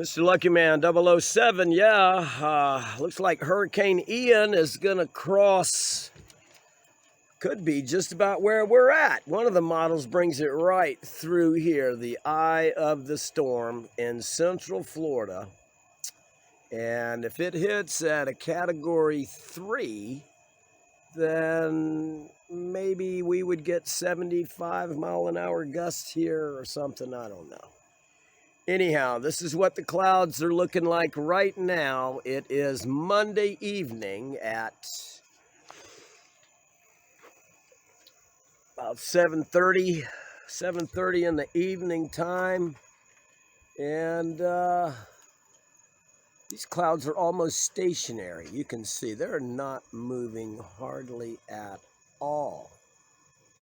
Mr. Lucky Man 007, yeah, looks like Hurricane Ian is going to cross, could be just about where we're at. One of the models brings it right through here, the eye of the storm in central Florida. And if it hits at a category 3, then maybe we would get 75-mile-an-hour gusts here or something, I don't know. Anyhow, this is what the clouds are looking like right now. It is Monday evening at about 7:30 in the evening time. And these clouds are almost stationary. You can see they're not moving hardly at all.